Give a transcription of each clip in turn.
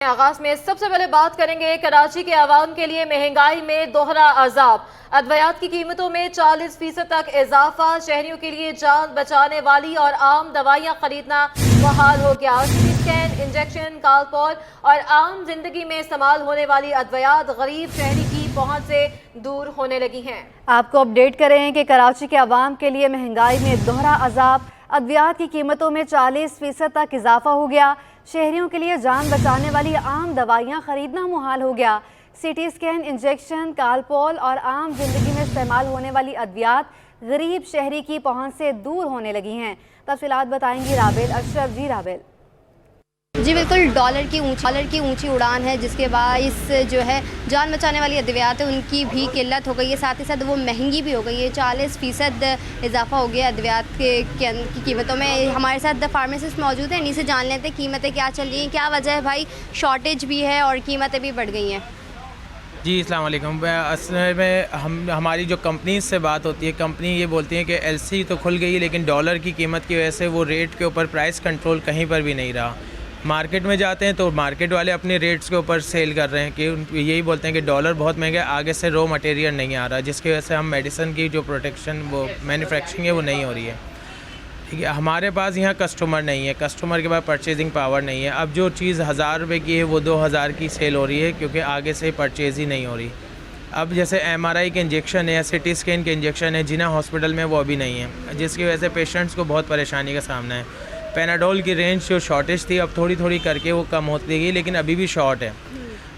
आगाज में सबसे पहले बात करेंगे कराची के आवाम के लिए महंगाई में दोहरा अजाब। अद्वियात की कीमतों में 40% तक इजाफा। शहरियों के लिए जान बचाने वाली और आम दवाइयां खरीदना मुहाल हो गया। सीटी स्कैन, इंजेक्शन, कालपॉल और आम जिंदगी में इस्तेमाल होने वाली अद्वियात गरीब शहरी की पहुंच से दूर होने लगी हैं। आपको अपडेट करें कि कराची के आवाम के लिए महंगाई में दोहरा अजाब। अद्वियात की कीमतों में 40% तक इजाफा हो गया। शहरियों के लिए जान बचाने वाली आम दवाइयां खरीदना मुहाल हो गया। सीटी स्कैन, इंजेक्शन, कालपॉल और आम जिंदगी में इस्तेमाल होने वाली अद्वियात गरीब शहरी की पहुंच से दूर होने लगी हैं। तफसीलात बताएंगी राबेल अशरफ। जी राबेल। जी बिल्कुल, डॉलर की ऊंची उड़ान है जिसके बाइस जो है जान बचाने वाली अद्वियात है उनकी भी किल्लत हो गई है, साथ ही साथ वो महंगी भी हो गई है। 40% इजाफा हो गया अद्वियात की कीमतों में। हमारे साथ फार्मासिस्ट मौजूद हैं, इन्हीं से जान लेते हैं कीमतें क्या चल रही हैं, क्या वजह है भाई शॉर्टेज भी है और कीमतें भी बढ़ गई हैं। जी अस्सलाम वालेकुम। असल में हमारी जो कंपनी से बात होती है, कंपनी ये बोलती है कि एलसी तो खुल गई लेकिन डॉलर की कीमत की वजह से वो रेट के ऊपर प्राइस कंट्रोल कहीं पर भी नहीं रहा। मार्केट में जाते हैं तो मार्केट वाले अपने रेट्स के ऊपर सेल कर रहे हैं कि यही बोलते हैं कि डॉलर बहुत महंगा है, आगे से रॉ मटेरियल नहीं आ रहा, जिसकी वजह से हम मेडिसिन की जो प्रोटेक्शन वो मैन्युफैक्चरिंग है वो नहीं हो रही है। ठीक है, हमारे पास यहाँ कस्टमर नहीं है, कस्टमर के पास परचेजिंग पावर नहीं है। अब जो चीज़ 1000 रुपये की है वो 2000 की सेल हो रही है क्योंकि आगे से परचेज़ ही नहीं हो रही। अब जैसे MRI के इंजेक्शन है या सिटी स्कैन के इंजेक्शन है जिना हॉस्पिटल में वो अभी नहीं है, जिसकी वजह से पेशेंट्स को बहुत परेशानी का सामना है। पैनाडोल की रेंज जो शॉर्टेज थी अब थोड़ी थोड़ी करके वो कम होती गई लेकिन अभी भी शॉर्ट है।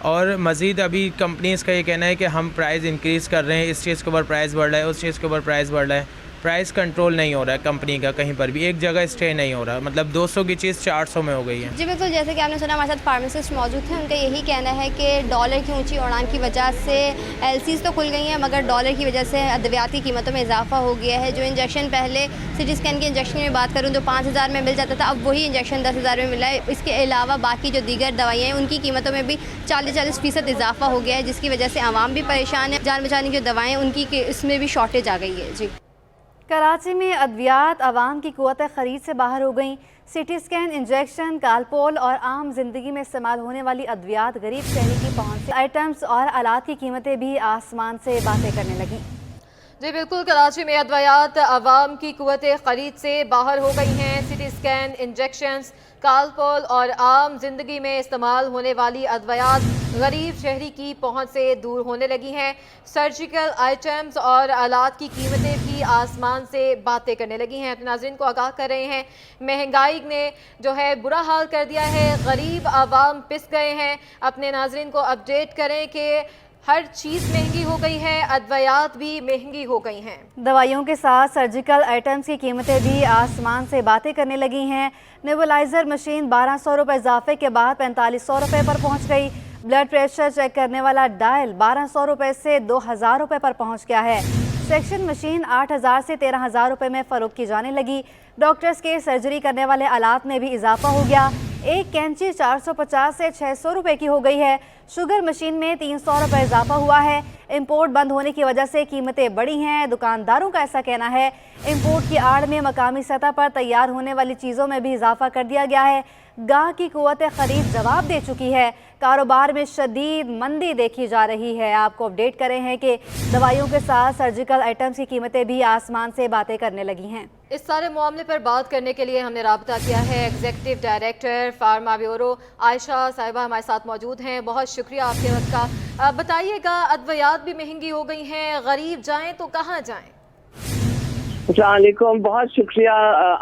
और मज़ीद अभी कंपनीज़ का ये कहना है कि हम प्राइस इंक्रीज़ कर रहे हैं, इस चीज़ के ऊपर प्राइस बढ़ रहा है, उस चीज़ के ऊपर प्राइस बढ़ रहा है। प्राइस कंट्रोल नहीं हो रहा है कंपनी का, कहीं पर भी एक जगह स्टे नहीं हो रहा, मतलब 200 की चीज़ 400 में हो गई है। जी बिल्कुल, जैसे कि आपने सुना हमारे साथ फार्मासिस्ट मौजूद थे, उनका यही कहना है कि डॉलर की ऊंची उड़ान की वजह से एलसीज़ तो खुल गई हैं मगर डॉलर की वजह से अद्वियात की कीमतों में इजाफा हो गया है। जो इंजेक्शन पहले सिटी स्कैन के इंजेक्शन की बात करूँ तो 5000 में मिल जाता था, अब वही इंजेक्शन 10,000 में मिला है। इसके अलावा बाकी जो दीगर दवाइयाँ हैं उनकी कीमतों में भी 40% इजाफा हो गया है, जिसकी वजह से आवाम भी परेशान है। जान बचाने की जो दवाएँ उनकी इसमें भी शॉर्टेज आ गई है। जी, कराची में अद्वियात आवाम की कुव्वत ख़रीद से बाहर हो गई। सीटी स्कैन, इंजेक्शन, कालपोल और आम जिंदगी में इस्तेमाल होने वाली अद्वियात गरीब शहरी की पहुंच से आइटम्स और आलात की कीमतें भी आसमान से बातें करने लगी। जी बिल्कुल, कराची में अद्वियात आवाम की कुव्वत ख़रीद से बाहर हो गई हैं। सिटी स्कैन, इंजेक्शंस, कालपोल और आम जिंदगी में इस्तेमाल होने वाली अद्वियात गरीब शहरी की पहुंच से दूर होने लगी हैं। सर्जिकल आइटम्स और आलात की कीमतें भी आसमान से बातें करने लगी हैं। अपने नाज़रीन को आगाह कर रहे हैं, महंगाई ने जो है बुरा हाल कर दिया है, गरीब आवाम पिस गए हैं। अपने नाज़रीन को अपडेट करें कि हर चीज़ महंगी हो गई है, अद्वियात भी महंगी हो गई हैं। दवाइयों के साथ सर्जिकल आइटम्स की कीमतें भी आसमान से बातें करने लगी हैं। नेबुलाइजर मशीन 1200 रुपये इजाफे के बाद 4500 रुपये पर पहुंच गई। ब्लड प्रेशर चेक करने वाला डायल 1200 रुपये से 2000 रुपये पर पहुंच गया है। सेक्शन मशीन 8000 से 13000 रुपये में फ़रोख्त की जाने लगी। डॉक्टर्स के सर्जरी करने वाले आलात में भी इजाफा हो गया। एक कैंची 450 से 600 रुपये की हो गई है। शुगर मशीन में 300 रुपये इजाफा हुआ है। इंपोर्ट बंद होने की वजह से कीमतें बढ़ी हैं। दुकानदारों का ऐसा कहना है इंपोर्ट की आड़ में मकामी सतह पर तैयार होने वाली चीज़ों में भी इजाफा कर दिया गया है। गाह की कुव्वत ख़रीद जवाब दे चुकी है। कारोबार में शदीद मंदी देखी जा रही है। आपको अपडेट करें हैं कि दवाइयों के साथ सर्जिकल आइटम्स की कीमतें भी आसमान से बातें करने लगी हैं। इस सारे मामले पर बात करने के लिए हमने राब्ता किया है। Executive director pharma bureau Ayesha साहिबा हमारे साथ मौजूद हैं। बहुत शुक्रिया आपके वक्त का। बताइएगा, अद्वियात भी महंगी हो गई हैं, गरीब जाएं तो कहाँ जाएं? अस्सलामुअलैकुम, बहुत शुक्रिया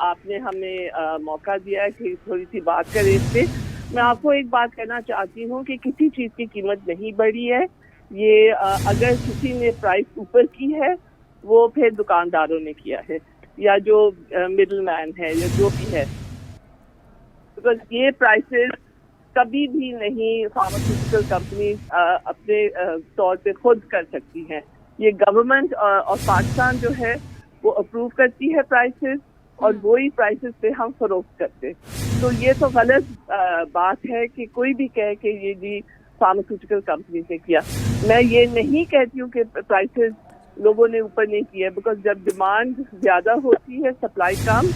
आपने हमें मौका दिया है कि थोड़ी सी बात करें इस पे। मैं आपको एक बात कहना चाहती हूँ कि किसी चीज़ की कीमत नहीं बढ़ी है। ये अगर किसी ने प्राइस ऊपर की है वो फिर दुकानदारों ने किया है या जो मिडिल मैन है या जो भी है, बिकॉज ये प्राइसेस कभी भी नहीं फार्मास्यूटिकल कंपनी अपने तौर पे खुद कर सकती हैं। ये गवर्नमेंट और पाकिस्तान जो है वो अप्रूव करती है प्राइसेस और वही प्राइसेस पे हम फरोख्त करते। तो ये तो गलत बात है कि कोई भी कहे कि ये जी फार्मास्यूटिकल कंपनी ने किया। मैं ये नहीं कहती हूँ कि प्राइसेस लोगों ने ऊपर नहीं किया, बिकॉज जब डिमांड ज़्यादा होती है सप्लाई कम,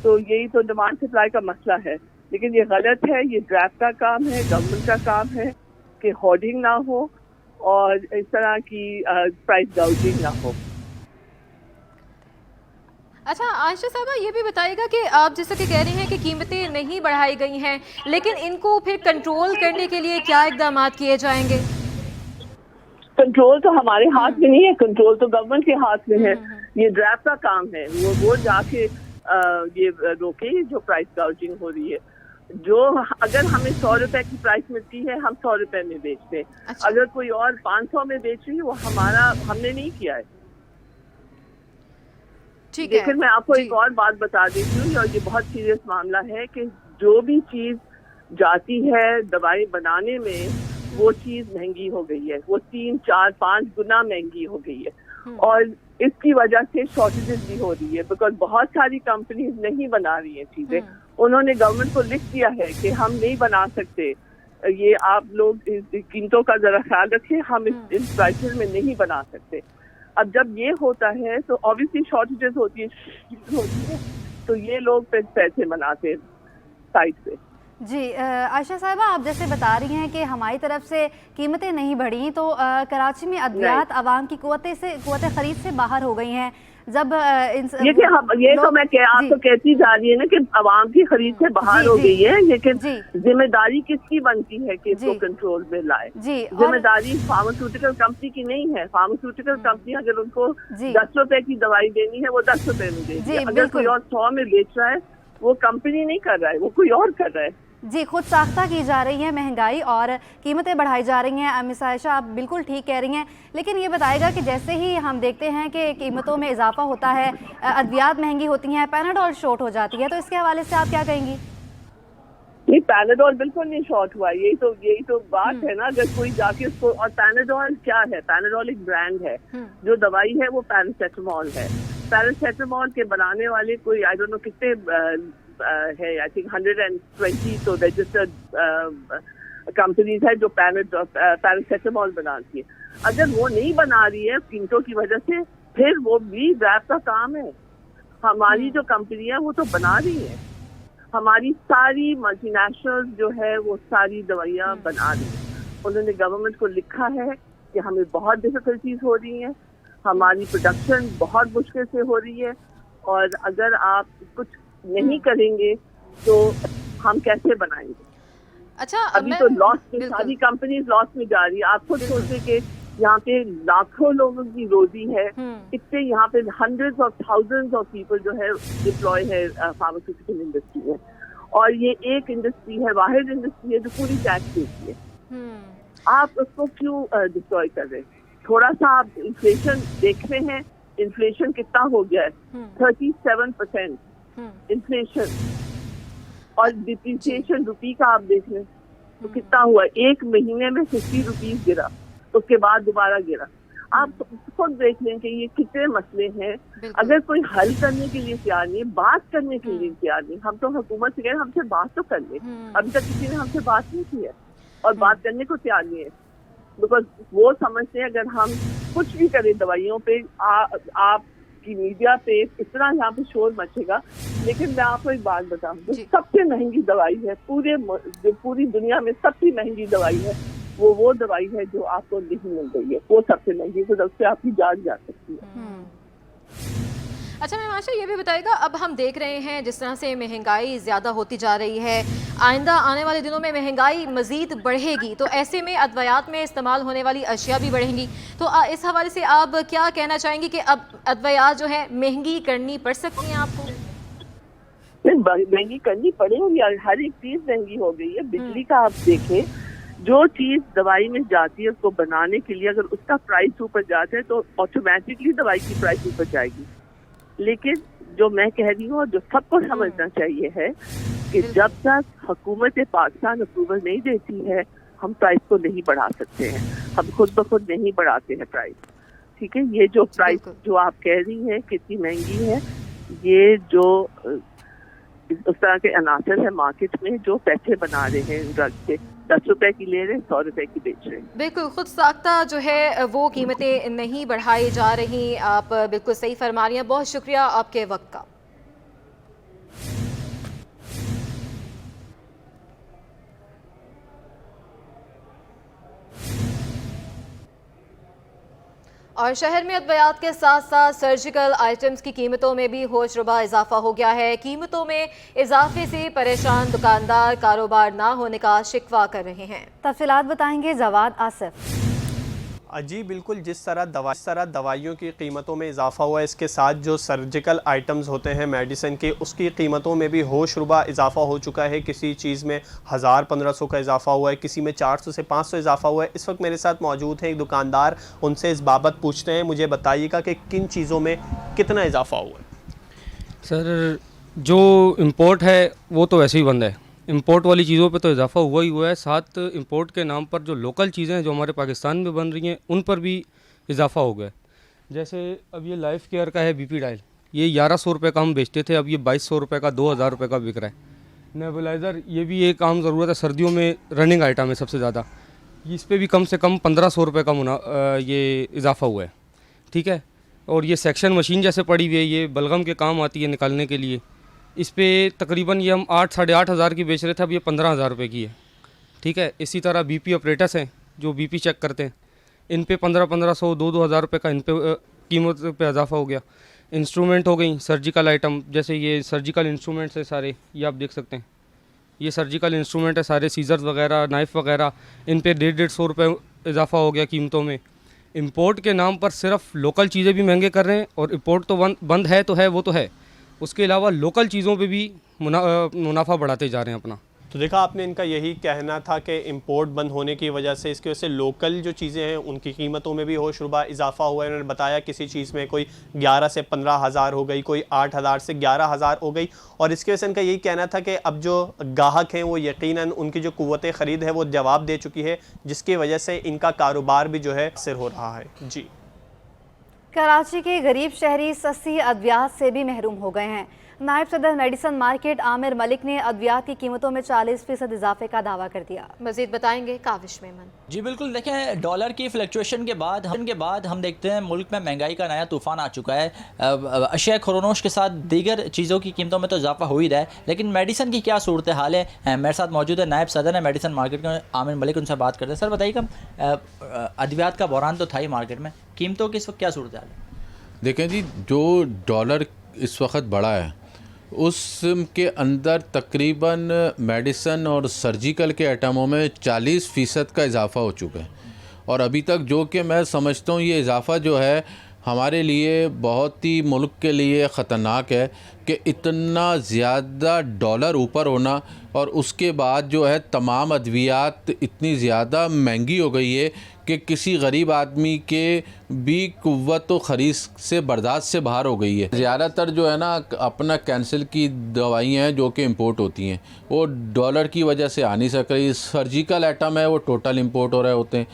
तो यही तो डिमांड सप्लाई का मसला है। लेकिन ये गलत है, ये ड्रैफ्ट का काम है, गवर्नमेंट का काम है कि होर्डिंग ना हो और इस तरह की प्राइस गाउजिंग ना हो। अच्छा आयशा साहबा, ये भी बताइएगा कि आप जैसा कि कह रही हैं कि कीमतें नहीं बढ़ाई गई हैं, लेकिन इनको फिर कंट्रोल करने के लिए क्या इकदाम किए जाएंगे? कंट्रोल तो हमारे हाथ में नहीं है, कंट्रोल तो गवर्नमेंट के हाथ में है। ये ड्रैफ्ट का काम है, वो जाके ये रोके जो प्राइस गाउजिंग हो रही है। जो अगर हमें 100 रुपए की प्राइस मिलती है, हम 100 रुपए में बेचते हैं। अच्छा। अगर कोई और 500 में बेच रही है, वो हमने नहीं किया है। ठीक है, लेकिन मैं आपको जी। एक और बात बता देती हूँ, और ये बहुत सीरियस मामला है कि जो भी चीज जाती है दवाई बनाने में, वो चीज महंगी हो गई है। वो 3, 4, 5 गुना महंगी हो गई है और इसकी वजह से शॉर्टेजेस भी हो रही है, बिकॉज बहुत सारी कंपनीज नहीं बना रही है चीजें। उन्होंने गवर्नमेंट को लिख दिया है कि हम नहीं बना सकते, ये आप लोग इस कीमतों का जरा ख्याल रखें, हम इस प्राइसेस में नहीं बना सकते। अब जब ये होता है तो ऑब्वियसली शॉर्टेजेस होती है, तो ये लोग फिर पैसे बनाते हैं साइड पे। जी आयशा साहिबा, आप जैसे बता रही हैं कि हमारी तरफ से कीमतें नहीं बढ़ी, तो कराची में अद्वियात आवाम की कुव्वत खरीद से बाहर हो गई हैं। जब ये तो मैं आपको कहती जा रही है ना कि आवाम की खरीद से बाहर हो गई है, लेकिन जिम्मेदारी किसकी बनती है कि इसको कंट्रोल में लाए? जिम्मेदारी फार्मास्यूटिकल कंपनी की नहीं है। फार्मास्यूटिकल कंपनी अगर उनको 10 रुपए की दवाई देनी है, वो 10 रुपए में देगी। अगर कोई और 100 में बेच रहा है, वो कंपनी नहीं कर रहा है, वो कोई और कर रहा है। जी, खुद साख्ता की जा रही है महंगाई और कीमतें बढ़ाई जा रही हैं। मिस आयशा, आप बिल्कुल ठीक कह रही हैं, लेकिन ये बताएगा कि जैसे ही हम देखते हैं कि कीमतों में इजाफा होता है, अद्वियात महंगी होती हैं, पैनाडोल शॉर्ट हो जाती है, तो इसके हवाले से आप क्या कहेंगी? नहीं, पैनाडोल बिल्कुल नहीं शॉर्ट हुआ। यही तो बात है ना। अगर कोई जाके उसको, और पैनाडोल क्या है? पैनाडोल एक ब्रांड है। जो दवाई है वो पैरासेटामोल है। पैरासेटामोल के बनाने वाले कोई आई डोंट नो कितने है, आई थिंक 120 तो रजिस्टर्ड कंपनीज है जो पैरासेटामोल बनाती है। अगर वो नहीं बना रही है कीमतों की वजह से, फिर वो भी ड्रैफ्ट का काम है। हमारी जो कंपनी है वो तो बना रही है। हमारी सारी मल्टीनेशनल्स जो है वो सारी दवाइयाँ बना रही है। उन्होंने गवर्नमेंट को लिखा है कि हमें बहुत डिफिकल्टीज हो रही हैं, हमारी प्रोडक्शन बहुत मुश्किल से हो रही है, और अगर आप कुछ नहीं करेंगे तो हम कैसे बनाएंगे? अच्छा, अभी तो लॉस में, सारी कंपनीज लॉस में जा रही है। आप खुद सोचें कि यहाँ पे लाखों लोगों की रोजी है, इतने यहाँ पे hundreds of thousands of people जो है डिप्लॉय है फार्मास्यूटिकल इंडस्ट्री में, और ये एक इंडस्ट्री है, वाहिद इंडस्ट्री है जो पूरी टैक्स देती है। आप उसको क्यों डिप्लॉय कर रहे हैं? थोड़ा सा आप इन्फ्लेशन देख रहे हैं, इन्फ्लेशन कितना हो गया है? 37% इन्फ्लेशन, और डिप्रिसिएशन रुपी का आप देख लें तो कितना हुआ? एक महीने में 50 रुपीज गिरा, उसके बाद दोबारा गिरा। आप खुद देख लें कि ये कितने मसले हैं। अगर कोई हल करने के लिए तैयार नहीं, बात करने के लिए तैयार नहीं, हम तो हुकूमत से कह रहे हैं हमसे बात तो कर ले। अभी तक किसी ने हमसे बात नहीं की है और बात करने को तैयार नहीं है, बिकॉज वो समझते हैं अगर हम कुछ भी करें दवाइयों पे, आपकी मीडिया पे इतना यहाँ पे शोर मचेगा। लेकिन मैं आपको एक बात बताऊं, जो सबसे महंगी दवाई है पूरी दुनिया में सबसे महंगी दवाई है, वो दवाई है जो आपको नहीं मिल रही है, वो सबसे महंगी, तो उससे आपकी जान जा सकती है। अच्छा मैम आशा, ये भी बताइएगा, अब हम देख रहे हैं जिस तरह से महंगाई ज़्यादा होती जा रही है, आइंदा आने वाले दिनों में महंगाई मज़ीद बढ़ेगी, तो ऐसे में अद्वियात में इस्तेमाल होने वाली अशिया भी बढ़ेंगी। तो इस हवाले से आप क्या कहना चाहेंगी कि अब अद्वियात जो है महंगी करनी पड़ सकती हैं आपको? महंगी करनी पड़ेगी, हर एक चीज़ महंगी हो गई है। बिजली का आप देखें, जो चीज़ दवाई में जाती है उसको बनाने के लिए अगर उसका प्राइस ऊपर जाता है तो ऑटोमेटिकली दवाई की प्राइस ऊपर जाएगी। लेकिन जो मैं कह रही हूँ और जो सबको समझना चाहिए है कि जब तक हुकूमत पाकिस्तान अप्रूवल नहीं देती है, हम प्राइस को नहीं बढ़ा सकते हैं। हम खुद ब खुद नहीं बढ़ाते हैं प्राइस, ठीक है? ये जो प्राइस जो आप कह रही हैं कितनी महंगी है, ये जो उस तरह के अनासर है मार्केट में जो पैसे बना रहे हैं ड्रग से, 10 रुपए की ले रहे हैं, 100 रुपए की बेच रहे हैं। बिल्कुल खुद साख्ता जो है वो कीमतें नहीं बढ़ाई जा रही। आप बिल्कुल सही फरमा रही हैं। बहुत शुक्रिया आपके वक्त का। और शहर में अद्वियात के साथ साथ सर्जिकल आइटम्स की कीमतों में भी होशरुबा इजाफा हो गया है। कीमतों में इजाफे से परेशान दुकानदार कारोबार ना होने का शिकवा कर रहे हैं। तफसीलात बताएंगे जवाद आसिफ। जी बिल्कुल, जिस तरह दवाइयों की कीमतों में इजाफा हुआ है, इसके साथ जो सर्जिकल आइटम्स होते हैं मेडिसिन के, उसकी कीमतों में भी होशरुबा इजाफा हो चुका है। किसी चीज़ में 1000-1500 का इजाफा हुआ है, किसी में 400 से 500 इजाफा हुआ है। इस वक्त मेरे साथ मौजूद हैं एक दुकानदार, उनसे इस बाबत पूछते हैं। मुझे बताइएगा कि किन चीज़ों में कितना इजाफा हुआ है। सर, जो इम्पोर्ट है वो तो वैसे ही बंद है, इंपोर्ट वाली चीज़ों पे तो इजाफा हुआ ही हुआ है। साथ इंपोर्ट के नाम पर जो लोकल चीज़ें हैं जो हमारे पाकिस्तान में बन रही हैं उन पर भी इजाफा हो गया है। जैसे अब ये लाइफ केयर का है बीपी डायल, ये 1100 रुपये का हम बेचते थे, अब ये 2200 रुपये का 2000 रुपये का बिक रहा है। नेबुलाइज़र, ये भी एक आम ज़रूरत है, सर्दियों में रनिंग आइटम है सबसे ज़्यादा, इस पर भी कम से कम 1500 रुपये का ये इजाफा हुआ है। ठीक है, और ये सेक्शन मशीन जैसे पड़ी हुई है, ये बलगम के काम आती है निकालने के लिए, इस पे तकरीबन ये हम 8-8.5 हज़ार की बेच रहे थे, अब ये 15,000 रुपये की है। ठीक है, इसी तरह बीपी ऑपरेटर्स हैं जो बीपी चेक करते हैं, इन पे 1500-1500, 2-2 हज़ार रुपये का इन पे कीमत पे इजाफा हो गया। इंस्ट्रूमेंट हो गई, सर्जिकल आइटम, जैसे ये सर्जिकल इंस्ट्रूमेंट्स है सारे, ये आप देख सकते हैं, ये सर्जिकल इंस्ट्रूमेंट है सारे, सीजर्स वगैरह, नाइफ़ वगैरह, इन पे 150-150 रुपये इजाफा हो गया कीमतों में। इंपोर्ट के नाम पर सिर्फ लोकल चीज़ें भी महंगे कर रहे हैं, और इंपोर्ट तो बंद है, तो है वो तो है, उसके अलावा लोकल चीज़ों पे भी मुनाफा बढ़ाते जा रहे हैं अपना। तो देखा आपने, इनका यही कहना था कि इंपोर्ट बंद होने की वजह से, इसकी वजह से लोकल जो चीज़ें हैं उनकी कीमतों में भी होशरुबा इजाफा हुआ है। उन्होंने बताया किसी चीज़ में कोई 11 से 15 हज़ार हो गई, कोई 8,000 से 11,000 हो गई, और इसकी वजह से इनका यही कहना था कि अब जो ग्राहक हैं वो यकीनन उनकी जो कुव्वत ख़रीद है वो जवाब दे चुकी है, जिसकी वजह से इनका कारोबार भी जो है सिर हो रहा है। जी, कराची के गरीब शहरी सस्ती अद्वियात से भी महरूम हो गए हैं। नायब सदर मेडिसन मार्केट आमिर मलिक ने अद्वियात की कीमतों में 40% इजाफे का दावा कर दिया। मजीद बताएंगे काविश मेमन। जी बिल्कुल, देखें, डॉलर की फ्लक्चुएशन के बाद हम देखते हैं मुल्क में महंगाई का नया तूफ़ान आ चुका है। अशिया खुरोनोश के साथ दीगर चीज़ों की कीमतों में तो इजाफा हो ही रहा है, लेकिन मेडिसन की क्या सूरत हाल है? मेरे साथ मौजूद है नायब सदर है मेडिसन मार्केट के आमिर मलिक, उनसे बात करते हैं। सर बताइएगा, अद्वियात का बहरान तो था ही मार्केट में, कीमतों की इस वक्त क्या सूरत हाल है? देखें जी, जो डॉलर इस वक्त बढ़ा है उसके अंदर तकरीबन मेडिसन और सर्जिकल के आइटमों में 40% का इजाफ़ा हो चुका है, और अभी तक जो कि मैं समझता हूँ ये इजाफ़ा जो है हमारे लिए बहुत ही, मुल्क के लिए ख़तरनाक है कि इतना ज़्यादा डॉलर ऊपर होना, और उसके बाद जो है तमाम अद्वियात इतनी ज़्यादा महंगी हो गई है कि किसी गरीब आदमी के भी कुव्वत व ख़रीद से बर्दाश्त से बाहर हो गई है। ज़्यादातर जो है ना अपना कैंसर की दवाइयाँ हैं जो कि इंपोर्ट होती हैं, वो डॉलर की वजह से आ नहीं सक रही। सर्जिकल आइटम है वो टोटल इंपोर्ट हो रहे होते हैं,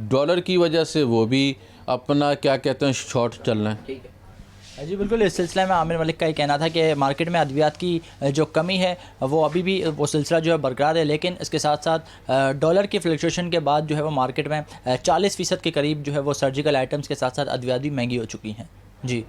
डॉलर की वजह से वो भी अपना क्या कहते हैं शॉर्ट चल रहे हैं। ठीक है जी बिल्कुल, इस सिलसिले में आमिर मलिक का ये कहना था कि मार्केट में अद्वियात की जो कमी है वो अभी भी वो सिलसिला जो है बरकरार है, लेकिन इसके साथ साथ डॉलर की फ्लक्चुएशन के बाद जो है वो मार्केट में 40% के करीब जो है वो सर्जिकल आइटम्स के साथ साथ अद्वियात भी महंगी हो चुकी हैं। जी,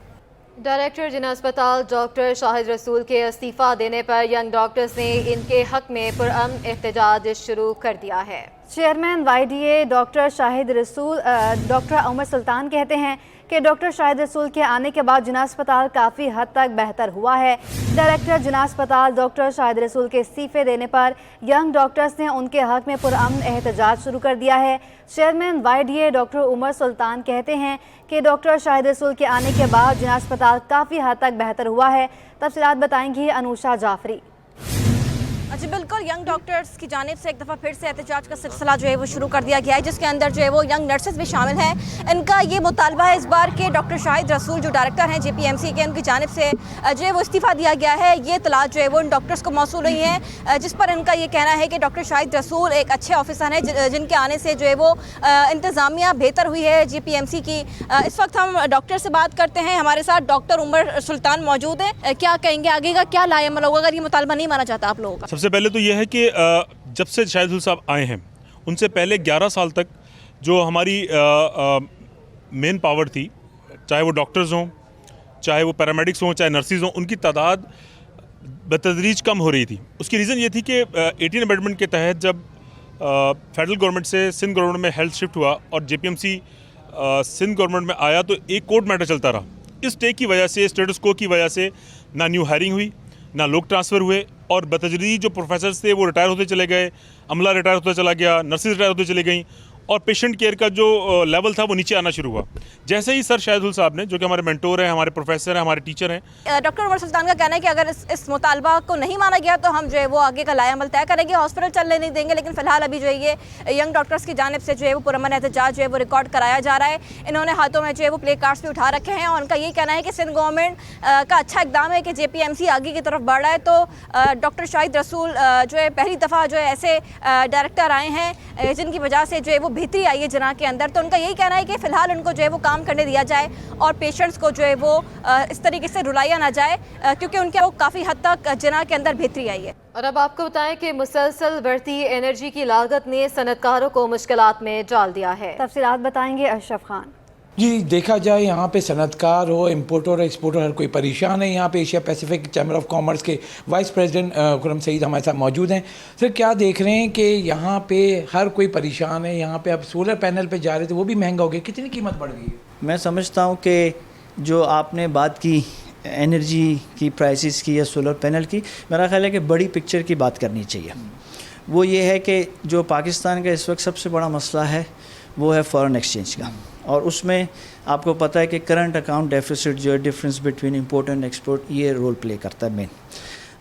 डायरेक्टर जिला अस्पताल डॉक्टर शाहिद रसूल के इस्तीफ़ा देने पर यंग डॉक्टर्स ने इनके हक में पुरअमन एहतजाज शुरू कर दिया है। चेयरमैन YDA डॉक्टर शाहिद रसूल डॉक्टर उमर सुल्तान कहते हैं कि डॉक्टर शाहिद रसूल के आने के बाद जिला अस्पताल काफ़ी हद तक बेहतर हुआ है। डायरेक्टर जिला अस्पताल डॉक्टर शाहिद रसूल के इस्तीफ़े देने पर यंग डॉक्टर्स ने उनके हक में पुरअमन एहतजाज शुरू कर दिया है। चेयरमैन YDA डॉक्टर उमर सुल्तान कहते हैं कि डॉक्टर शाहिद रसूल के आने के बाद जिला अस्पताल काफ़ी हद तक बेहतर हुआ है। तफसीलात बताएंगी अनुषा जाफरी। जी बिल्कुल, यंग डॉक्टर्स की जानिब से एक दफ़ा फिर से एहतजाज का सिलसिला जो है वो शुरू कर दिया गया है, जिसके अंदर जो है वो यंग नर्सेज भी शामिल हैं। इनका ये मुतालबा है इस बार के डॉक्टर शाहिद रसूल जो डायरेक्टर हैं JPMC के, उनकी जानिब से जो है वो इस्तीफ़ा दिया गया है। ये इत्तलात जो है वो इन डॉक्टर्स को मौसूल हुई है, जिस पर इनका ये कहना है कि डॉक्टर शाहिद रसूल एक अच्छे ऑफिसर हैं जिनके आने से जो है वो इंतज़ामिया बेहतर हुई है JPMC की। इस वक्त हम डॉक्टर से बात करते हैं, हमारे साथ डॉक्टर उमर सुल्तान मौजूद हैं। क्या कहेंगे, आगे का क्या लाएमल होगा अगर ये मुतालबा नहीं माना जाता आप लोगों का? सबसे पहले तो यह है कि जब से शाहिद रसूल साहब आए हैं उनसे पहले 11 साल तक जो हमारी मेन पावर थी, चाहे वो डॉक्टर्स हों, चाहे वो पैरामेडिक्स हों, चाहे नर्सिस हों, उनकी तादाद बतदरीज कम हो रही थी। उसकी रीज़न ये थी कि 18 अमेंडमेंट के तहत जब फेडरल गवर्नमेंट से सिंध गवर्नमेंट में हेल्थ शिफ्ट हुआ और JPMC सिंध गवर्नमेंट में आया तो एक कोर्ट मैटर चलता रहा। इस स्टे की वजह से, स्टेटस को की वजह से ना न्यू हायरिंग हुई, ना लोग ट्रांसफ़र हुए और बतदरीज जो प्रोफेसर्स थे वो रिटायर होते चले गए, अमला रिटायर होता चला गया, नर्सेज रिटायर होते चली गई और पेशेंट केयर का जो लेवल था वो नीचे आना शुरू हुआ। जैसे ही सर शाहिदुल साहब ने, जो कि हमारे मेंटोर हैं, हमारे प्रोफेसर हैं, हमारे टीचर हैं। डॉक्टर उमर सुल्तान का कहना है कि अगर इस मुतालबा को नहीं माना गया तो हम जो है वो आगे का लाएअमल तय करेंगे, हॉस्पिटल चलने नहीं देंगे। लेकिन फिलहाल अभी जो है ये यंग डॉक्टर्स की जानिब से जो है वो पुरअमन एहतजाज जो है वो रिकॉर्ड कराया जा रहा है। इन्होंने हाथों में जो है वो प्ले कार्ड्स भी उठा रखे हैं और उनका यही कहना है कि सिंध गवर्नमेंट का अच्छा इकदाम है कि JPMC आगे की तरफ बढ़ रहा है। तो डॉक्टर शाहिद रसूल जो है पहली दफ़ा जो है ऐसे डायरेक्टर आए हैं जिनकी वजह से जो है वो बेहतरी आई है जना के अंदर। तो उनका यही कहना है कि फ़िलहाल उनको जो है वो काम करने दिया जाए और पेशेंट्स को जो है वो इस तरीके से रुलाया ना जाए क्योंकि उनके वो काफ़ी हद तक जना के अंदर बेहतरी आई है। और अब आपको बताएं कि मुसलसल बढ़ती एनर्जी की लागत ने सनतकारों को मुश्किलात में डाल दिया है। तफसीलात बताएंगे अशरफ खान। जी, देखा जाए यहाँ पे सनतकार हो, इम्पोर्टर और एक्सपोर्टर हर कोई परेशान है। यहाँ पे Asia Pacific chamber of commerce के वाइस प्रेसिडेंट खुरम सईद हमारे साथ मौजूद हैं। सर, क्या देख रहे हैं कि यहाँ पे हर कोई परेशान है? यहाँ पे अब सोलर पैनल पे जा रहे थे, वो भी महंगा हो गया, कितनी कीमत बढ़ गई है? मैं समझता हूँ कि जो आपने बात की एनर्जी की प्राइसेस की या सोलर पैनल की, मेरा ख्याल है कि बड़ी पिक्चर की बात करनी चाहिए। वो ये है कि जो पाकिस्तान का इस वक्त सबसे बड़ा मसला है वो है फॉरेन एक्सचेंज का, और उसमें आपको पता है कि करंट अकाउंट डेफिसिट जो है, difference between import and export, ये रोल प्ले करता है मेन।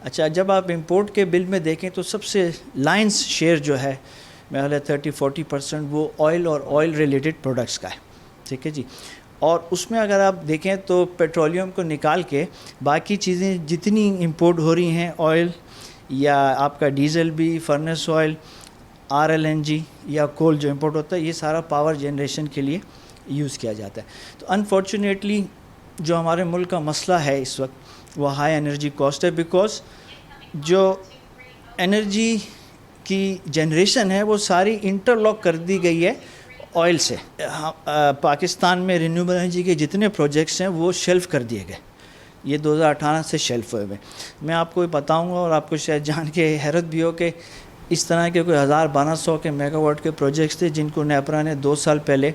अच्छा, जब आप इंपोर्ट के बिल में देखें तो सबसे लाइन्स शेयर जो है मेरा ख्याल 30-40% वो ऑयल और ऑयल रिलेटेड प्रोडक्ट्स का है। ठीक है जी। और उसमें अगर आप देखें तो पेट्रोलियम को निकाल के बाकी चीज़ें जितनी इंपोर्ट हो रही हैं, ऑयल या आपका डीजल भी, फर्नेस ऑयल, RLNG या कोल जो इंपोर्ट होता है, ये सारा पावर जनरेशन के लिए यूज़ किया जाता है। तो अनफॉर्चुनेटली जो हमारे मुल्क का मसला है इस वक्त वो हाई एनर्जी कॉस्ट है, बिकॉज जो एनर्जी की जनरेशन है वो सारी इंटरलॉक कर दी गई है ऑयल से। पाकिस्तान में रिन्यूएबल एनर्जी के जितने प्रोजेक्ट्स हैं वो शेल्फ कर दिए गए, ये 2018 से शेल्फ हुए हुए। मैं आपको बताऊंगा और आपको शायद जान के हैरत भी हो कि इस तरह के कोई 1000-1200 के मेगावाट के प्रोजेक्ट्स थे जिनको नेपरा ने 2 साल पहले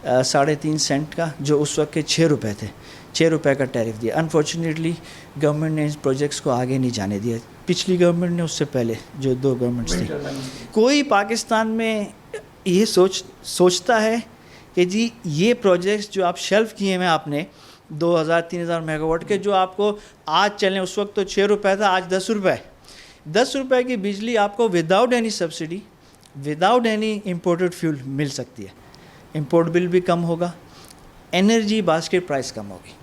3.5 सेंट का, जो उस वक्त के 6 रुपये थे, 6 रुपये का टैरिफ दिया। अनफॉर्चुनेटली गवर्नमेंट ने इस प्रोजेक्ट्स को आगे नहीं जाने दिया, पिछली गवर्नमेंट ने, उससे पहले जो 2 गवर्नमेंट्स थी। कोई पाकिस्तान में ये सोचता है कि जी ये प्रोजेक्ट्स जो आप शेल्फ किए हैं आपने 2000-3000 मेगावाट के, जो आपको आज चलें, उस वक्त तो 6 रुपये था, आज 10 रुपये। 10 रुपये की बिजली आपको without any subsidy, without any imported fuel मिल सकती है। इंपोर्ट बिल भी कम होगा, एनर्जी बास्केट प्राइस कम होगी,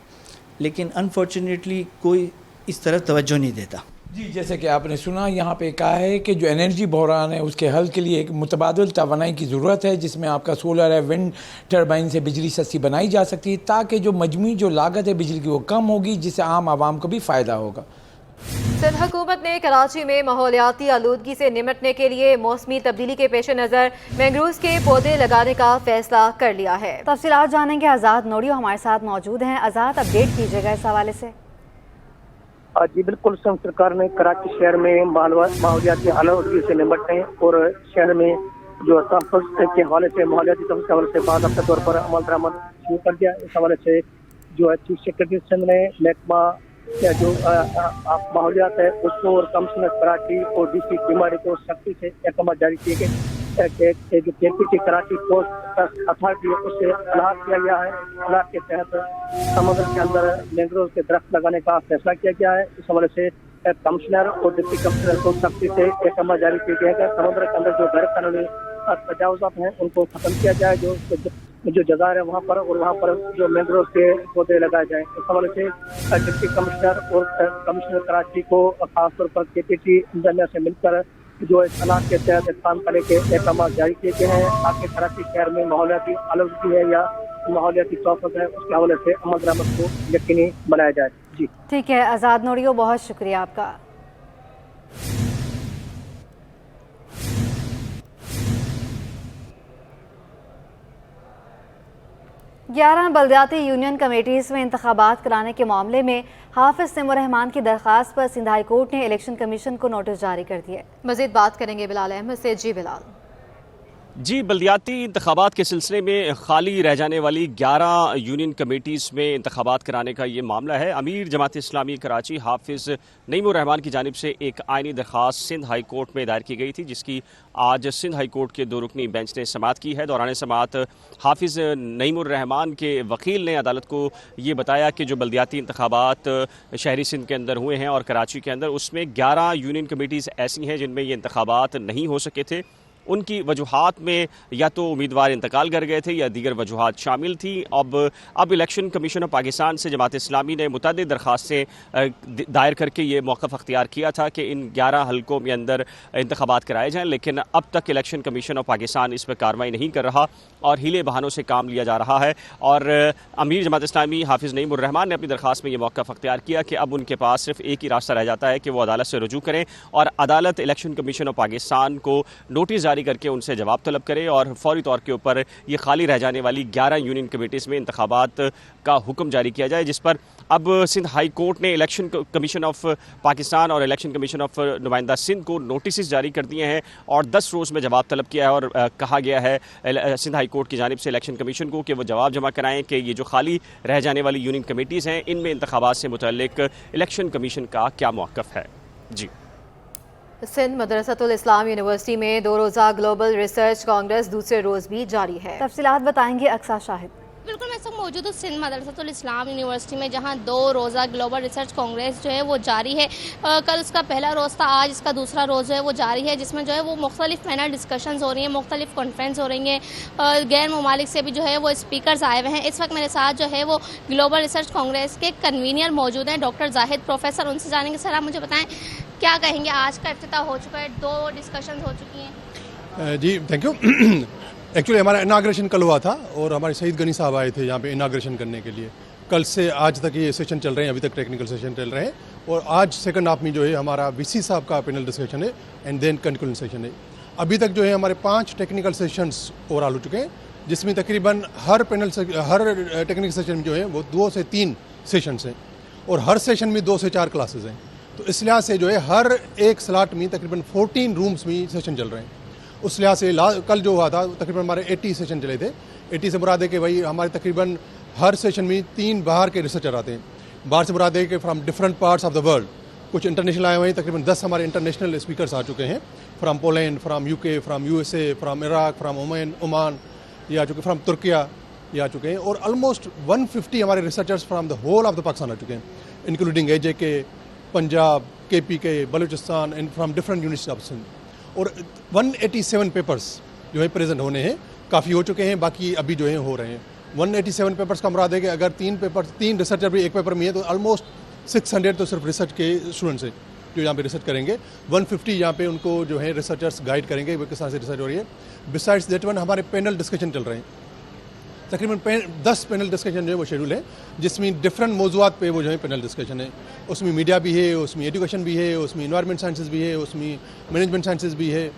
लेकिन अनफॉर्चुनेटली कोई इस तरफ तवज्जो नहीं देता। जी, जैसे कि आपने सुना, यहाँ पे कहा है कि जो एनर्जी बहरान है उसके हल के लिए एक मुतबादिल तवानाई की ज़रूरत है, जिसमें आपका सोलर है, विंड टर्बाइन से बिजली सस्ती बनाई जा सकती है, ताकि जो मजमूई जो लागत है बिजली की वो कम होगी, जिससे आम आवाम को भी फ़ायदा होगा। सिंध हुकूमत ने कराची में माहौलियाती आलूदगी से निपटने के लिए मौसमी तब्दीली के पेश नज़र मैंग्रोव्स के पौधे लगाने का फैसला कर लिया है। तफसीलात जानेंगे, आज़ाद नोडियो हमारे साथ मौजूद हैं। आज़ाद, अपडेट कीजिएगा इस हवाले से। जी बिल्कुल, सिंध सरकार ने कराची शहर में माहौलियाती आलूदगी से निपटने और शहर में जो तहफ़्फ़ुज़ के हवाले से, माहौलियाती तहफ़्फ़ुज़ के हवाले से बाज़ाब्ता तौर पर अमल दरामद शुरू कर दिया। इस हवाले से जो है चीफ सेक्रेटरी सिंध ने महकमा या जो माहौलियात है उसको और कमिश्नर कराची और DC बीमारी को सख्ती से अहकाम जारी किए गए। जो KPT कराची कोस्ट अथॉरिटी है उससे इलाहा किया गया है। इलाहा के तहत समुद्र के अंदर मैंग्रोव के दरख्त लगाने का फैसला किया गया है। इस हवाले से कमिश्नर और डिप्टी कमिश्नर को सख्ती से अहकाम जारी किए गए हैं। समुद्र के अंदर जो गैर कानूनी तजावुज़ात हैं उनको खत्म किया जाए, जो जगह है वहाँ पर, और वहाँ पर जो मैंग्रोव के पौधे लगाए जाएँ। इस हवाले से डिप्टी कमिश्नर और कमिश्नर कराची को खासतौर पर KPT इंजीनियर से मिलकर जो इस सलाह के तहत काम करने के अहकाम जारी किए गए हैं, ताकि कराची शहर में माहौलियाती आलूदगी है या माहौलियाती तहफ़्फ़ुज़ है उसके हवाले से अमल दरामद को यकीनी बनाया जाए। जी ठीक है आज़ाद नोडियो, बहुत शुक्रिया आपका। 11 बल्दियाती यूनियन कमेटीज़ में इंतखाबात कराने के मामले में हाफिज तैमूर रहमान की दरख्वास्त पर सिंध हाई कोर्ट ने इलेक्शन कमीशन को नोटिस जारी कर दिया। मज़ीद बात करेंगे बिलाल अहमद से। जी बिलाल। जी, बल्दियाती इंतखाबात के सिलसिले में खाली रह जाने वाली 11 यूनियन कमेटीज़ में इंतखाबात कराने का ये मामला है। अमीर जमात इस्लामी कराची हाफिज़ नईमुर रहमान की जानिब से एक आइनी दरख्वास्त सिंध हाई कोर्ट में दायर की गई थी, जिसकी आज सिंध हाई कोर्ट के 2 रुकनी बेंच ने समाअत की है। दौरान समाअत हाफिज़ नईमुर रहमान के वकील ने अदालत को ये बताया कि जो बल्दियाती इंतखाबात शहरी सिंध के अंदर हुए हैं और कराची के अंदर, उसमें 11 यूनियन कमेटीज़ ऐसी हैं जिनमें ये इंतखाबात नहीं हो सके थे। उनकी वजूहात में या तो उम्मीदवार इंतकाल कर गए थे या दीगर वजूहात शामिल थी। अब इलेक्शन कमीशन ऑफ पाकिस्तान से जमात इस्लामी ने मुतअद्दिद दरख्वास्तें दायर करके ये मौक़िफ़ अख्तियार किया था कि इन 11 हलकों में अंदर इंतखाबात कराए जाएँ, लेकिन अब तक इलेक्शन कमीशन ऑफ पाकिस्तान इस पर कार्रवाई नहीं कर रहा और हीले बहानों से काम लिया जा रहा है। और अमीर जमात इस्लामी हाफिज़ नईमुर रहमान ने अपनी दरख्वास्त में ये मौक़िफ़ अख्तियार किया कि अब उनके पास सिर्फ एक ही रास्ता रह जाता है कि वो अदालत से रुजू करें और अदालत इलेक्शन कमीशन ऑफ पाकिस्तान को नोटिस जारी करके उनसे जवाब तलब करे और फौरी तौर के ऊपर ये खाली रह जाने वाली 11 यूनियन कमेटीज़ में इंतखाबात का हुक्म जारी किया जाए, जिस पर अब सिंध हाई कोर्ट ने इलेक्शन कमीशन ऑफ पाकिस्तान और इलेक्शन कमीशन ऑफ नुमाइंदा सिंध को नोटिस जारी कर दिए हैं और 10 रोज़ में जवाब तलब किया है। और कहा गया है सिंध हाई कोर्ट की जानिब से इलेक्शन कमीशन को कि वो जवाब जमा कराएँ कि ये जो खाली रह जाने वाली यूनियन कमेटीज़ हैं, इनमें इंतखाबात से मुतल्लिक इलेक्शन कमीशन का क्या मौक़िफ़ है। जी, सिंध मदरसतुल इस्लाम यूनिवर्सिटी में 2 रोज़ा ग्लोबल रिसर्च कांग्रेस दूसरे रोज़ भी जारी है। तफसीलात बताएंगे अक्सा शाहिद। बिल्कुल, मैं सब मौजूद हूँ सिंध मदरसतुल इस्लाम यूनिवर्सिटी में, जहाँ 2 रोज़ा ग्लोबल रिसर्च कांग्रेस जो है वो जारी है। कल इसका पहला रोज़ था, आज इसका दूसरा रोज़ जो है वो जारी है, जिसमें जो है वो मुख्तलिफ पैनल डिस्कशंस हो रही हैं, मुख्तलिफ कॉन्फ्रेंस हो रही हैं। गैर ममालिक से भी जो है वो स्पीकर्स आए हुए हैं। इस वक्त मेरे साथ जो है वो ग्लोबल रिसर्च कांग्रेस के कन्वीनियर मौजूद हैं, डॉक्टर जाहिद प्रोफेसर। उनसे जानेंगे, सर आप मुझे बताएँ क्या कहेंगे, आज का इफ्तिताह हो चुका है, 2 डिस्कशंस हो चुकी हैं। जी थैंक यू। एक्चुअली हमारा इनाग्रेशन कल हुआ था और हमारे सईद गनी साहब आए थे यहाँ पे इनाग्रेशन करने के लिए। कल से आज तक ये सेशन चल रहे हैं, अभी तक टेक्निकल सेशन चल रहे हैं और आज सेकंड हाफ में जो है हमारा वीसी साहब का पैनल डिस्कशन है एंड देन कंक्लूजन सेशन है। अभी तक जो है हमारे 5 टेक्निकल सेशंस ओवरऑल हो चुके हैं, जिसमें तकरीबन हर टेक्निकल सेशन में जो है वो 2 से 3 सेशंस हैं और हर सेशन में 2 से 4 क्लासेज हैं। तो इस लिहाज से जो है हर एक स्लॉट में तकरीबन 14 रूम्स में सेशन चल रहे हैं। उस लिहाज से कल जो हुआ था तकरीबन हमारे 80 सेशन चले थे। 80 से मुराद है कि भाई हमारे तकरीबन हर सेशन में 3 बाहर के रिसर्चर आते हैं। बाहर से मुराद है कि from different parts of the world, कुछ इंटरनेशनल आए हुए हैं, तकरीबन 10 हमारे इंटरनेशनल स्पीकर्स आ चुके हैं, from Poland, from UK, from USA, from Iraq, from Oman ये आ चुके, फ्राम तुर्किया ये आ चुके हैं और ऑलमोस्ट 150 हमारे researchers from the whole of the Pakistan आ चुके हैं, including AJK, Punjab, KPK, Balochistan and from different universities of Sindh. और 187 पेपर्स जो है प्रेजेंट होने हैं, काफ़ी हो चुके हैं, बाकी अभी जो है हो रहे हैं। 187 पेपर्स का मुराद है कि अगर 3 रिसर्चर भी एक पेपर में है तो ऑलमोस्ट 600 तो सिर्फ रिसर्च के स्टूडेंट्स हैं जो यहाँ पे रिसर्च करेंगे। 150 यहाँ पे उनको जो है रिसर्चर्स गाइड करेंगे वो किस तरह से रिसर्च हो रही है। बिसाइड्स दैट वन हमारे पैनल डिस्कशन चल रहे हैं, तकरीबन 10 पैनल डिस्कशन जो है वो शेड्यूल है, जिसमें डिफरेंट मौजूआत पे वो जो है पैनल डिस्कशन है। उसमें मीडिया भी है, उसमें एजुकेशन भी है, उसमें इन्वायरमेंट साइंसेज भी है, उसमें मैनेजमेंट साइंसेज भी है,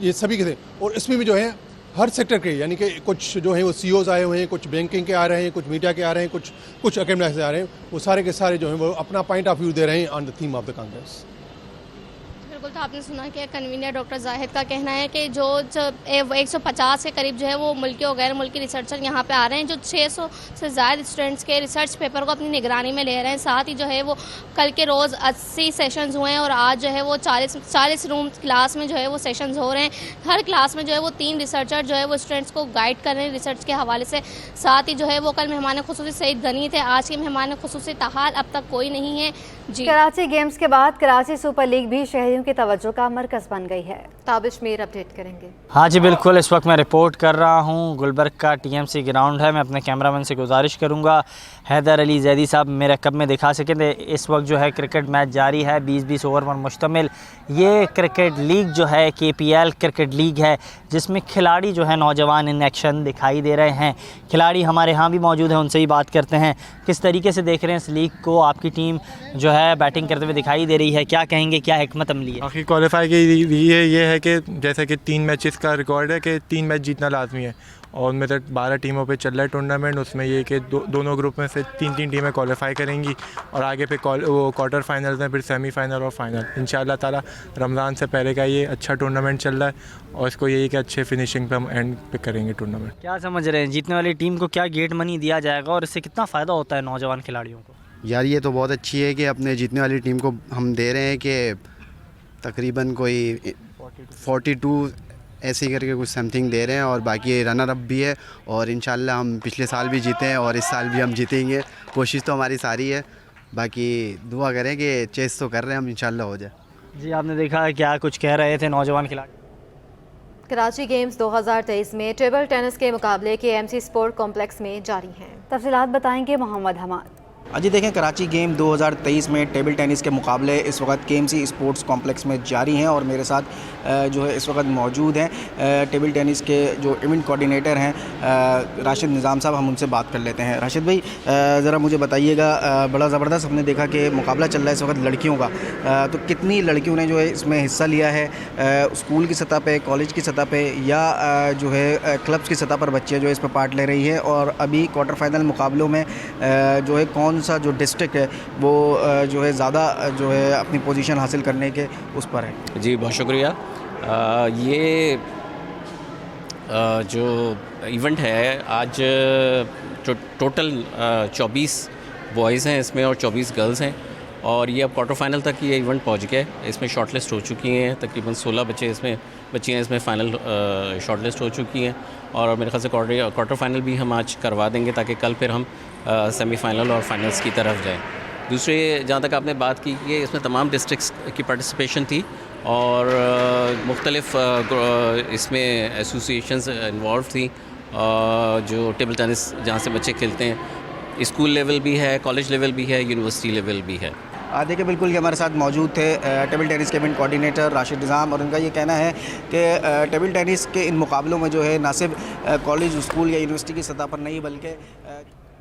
ये सभी के थे। और इसमें भी जो है हर सेक्टर के, यानी कि कुछ जो है वो CEOs आए हुए हैं, कुछ बैंकिंग के आ रहे हैं, कुछ मीडिया के आ रहे हैं, कुछ एकेडमिक से आ रहे हैं, वो सारे के सारे जो हैं वो अपना पॉइंट ऑफ व्यू दे रहे हैं on the theme of the Congress. बिल्कुल, तो आपने सुना कि कन्वीनर डॉक्टर जाहिद का कहना है कि जो 150 के करीब जो है वो मुल्की और गैर मुल्की रिसर्चर यहाँ पे आ रहे हैं, जो 600 से ज़्यादा स्टूडेंट्स के रिसर्च पेपर को अपनी निगरानी में ले रहे हैं। साथ ही जो है वो कल के रोज़ 80 सेशंस हुए हैं और आज जो है वो 40 रूम क्लास में जो है वो सेशंस हो रहे हैं। हर क्लास में जो है वो 3 रिसर्चर जो है वो स्टूडेंट्स को गाइड कर रहे हैं रिसर्च के हवाले से। साथ ही जो है वो कल मेहमान खुसूसी सईद गनी थे, आज के मेहमान खुसूसी ताहाल अब तक कोई नहीं है। जी, कराची गेम्स के बाद कराची सुपर लीग भी शहरियों की तवज्जो का मरकज़ बन गई है। ताबिश मीर अपडेट करेंगे। हाँ जी बिल्कुल, इस वक्त मैं रिपोर्ट कर रहा हूँ गुलबर्ग का TMC ग्राउंड है। मैं अपने कैमरामैन से गुजारिश करूँगा हैदर अली जैदी साहब मेरे कब में दिखा सकें थे। इस वक्त जो है क्रिकेट मैच जारी है, 20-20 ओवर पर मुश्तमिल ये क्रिकेट लीग जो है KPL क्रिकेट लीग है, जिसमें खिलाड़ी जो है नौजवान इन एक्शन दिखाई दे रहे हैं। खिलाड़ी हमारे यहाँ भी मौजूद हैं, उनसे ही बात करते हैं। किस तरीके से देख रहे हैं इस लीग को? आपकी टीम जो है बैटिंग करते हुए दिखाई दे रही है, क्या कहेंगे, क्या हिकमत अमली है? आखिर क्वालिफाई की ये है है कि जैसे कि 3 मैचेस का रिकॉर्ड है कि 3 मैच जीतना लाजमी है, और उनमें से 12 टीमों पे चल रहा है टूर्नामेंट। उसमें ये कि दोनों ग्रुप में से 3 टीमें क्वालिफाई करेंगी और आगे पे वो क्वार्टर फाइनल्स में फिर सेमीफाइनल और फाइनल। इंशाल्लाह ताला रमज़ान से पहले का ये अच्छा टूर्नामेंट चल रहा है और इसको यही कि अच्छे फिनिशिंग पे हम एंड पे करेंगे टूर्नामेंट। क्या समझ रहे हैं, जीतने वाली टीम को क्या गेट मनी दिया जाएगा और इससे कितना फ़ायदा होता है नौजवान खिलाड़ियों को? यार ये तो बहुत अच्छी है कि अपने जीतने वाली टीम को हम दे रहे हैं कि तकरीबन कोई 42 ऐसे ही करके कुछ समथिंग दे रहे हैं, और बाकी रनर अप भी है। और इंशाल्लाह हम पिछले साल भी जीते हैं और इस साल भी हम जीतेंगे। कोशिश तो हमारी सारी है, बाकी दुआ करें कि चेस तो कर रहे हैं हम, इंशाल्लाह हो जाए। जी, आपने देखा क्या कुछ कह रहे थे नौजवान खिलाड़ी। कराची गेम्स 2023 में टेबल टेनिस के मुकाबले KMC स्पोर्ट कॉम्प्लेक्स में जारी हैं। तफसीलात बताएंगे मोहम्मद हमाद। जी देखें, कराची गेम 2023 में टेबल टेनिस के मुकाबले इस वक्त KMC स्पोर्ट्स कॉम्प्लेक्स में जारी हैं और मेरे साथ जो है इस वक्त मौजूद हैं टेबल टेनिस के जो इवेंट कोऑर्डिनेटर हैं राशिद निज़ाम साहब। हम उनसे बात कर लेते हैं। राशिद भाई, ज़रा मुझे बताइएगा, बड़ा ज़बरदस्त हमने देखा कि मुकाबला चल रहा है इस वक्त लड़कियों का, तो कितनी लड़कियों ने जो है इसमें हिस्सा लिया है, स्कूल की सतह पर, कॉलेज की सतह पर, या जो है क्लब्स की सतह पर बच्चे जो इसमें पार्ट ले रही है, और अभी क्वार्टर फाइनल मुकाबलों में जो है कौन सा जो डिस्ट्रिक्ट है वो जो है ज़्यादा जो है अपनी पोजीशन हासिल करने के उस पर है? जी बहुत शुक्रिया। ये जो इवेंट है आज टोटल 24 बॉयज़ हैं इसमें और 24 गर्ल्स हैं, और ये अब क्वार्टर फाइनल तक ये इवेंट पहुंच गया है। इसमें शॉर्टलिस्ट हो चुकी हैं तकरीबन 16 बच्चियाँ इसमें फ़ाइनल शॉर्टलिस्ट हो चुकी हैं, और मेरे ख्याल से क्वार्टर फाइनल भी हम आज करवा देंगे ताकि कल फिर हम सेमीफाइनल और फाइनल्स की तरफ जाएं। दूसरे, जहाँ तक आपने बात की कि इसमें तमाम डिस्ट्रिक्ट्स की पार्टिसिपेशन थी और मुख्तलिफ इसमें एसोसिएशंस इन्वॉल्व थी, जो टेबल टेनिस जहाँ से बच्चे खेलते हैं, स्कूल लेवल भी है, कॉलेज लेवल भी है, यूनिवर्सिटी लेवल भी है। देखिए, बिल्कुल ये हमारे साथ मौजूद थे टेबल टेनिस के इवेंट कोऑर्डिनेटर राशिद निज़ाम, और उनका ये कहना है कि टेबल टेनिस के इन मुकाबलों में जो है ना सिर्फ कॉलेज, स्कूल या यूनिवर्सिटी की सतह पर नहीं बल्कि